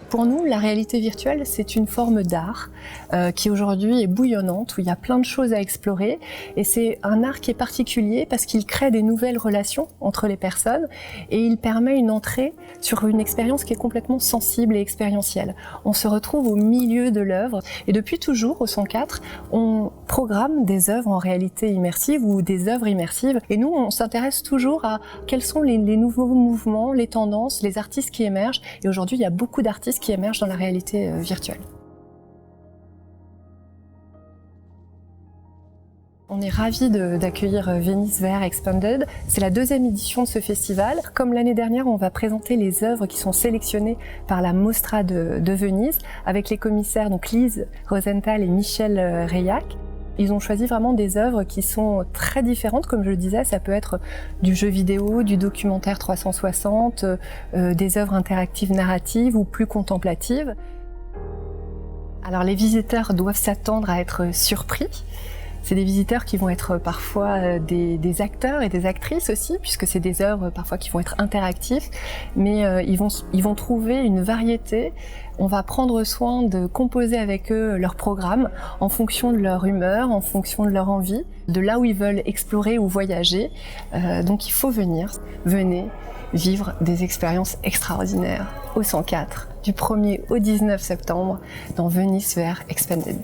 Pour nous, la réalité virtuelle, c'est une forme d'art qui aujourd'hui est bouillonnante, où il y a plein de choses à explorer. Et c'est un art qui est particulier parce qu'il crée des nouvelles relations entre les personnes et il permet une entrée sur une expérience qui est complètement sensible et expérientielle. On se retrouve au milieu de l'œuvre et depuis toujours, au 104, on programme des œuvres en réalité immersive ou des œuvres immersives. Et nous, on s'intéresse toujours à quels sont les nouveaux mouvements, les tendances, les artistes qui émergent. Et aujourd'hui, il y a beaucoup d'artistes qui émergent dans la réalité virtuelle. On est ravis d'accueillir Venice VR Expanded. C'est la deuxième édition de ce festival. Comme l'année dernière, on va présenter les œuvres qui sont sélectionnées par la Mostra de Venise avec les commissaires donc Lise Rosenthal et Michel Reillac. Ils ont choisi vraiment des œuvres qui sont très différentes, comme je le disais, ça peut être du jeu vidéo, du documentaire 360, des œuvres interactives narratives ou plus contemplatives. Alors les visiteurs doivent s'attendre à être surpris. C'est des visiteurs qui vont être parfois des acteurs et des actrices aussi, puisque c'est des œuvres parfois qui vont être interactives, mais ils vont trouver une variété. On va prendre soin de composer avec eux leur programme en fonction de leur humeur, en fonction de leur envie, de là où ils veulent explorer ou voyager. Donc il faut venir, venez vivre des expériences extraordinaires au 104, du 1er au 19 septembre dans Venice VR Expanded.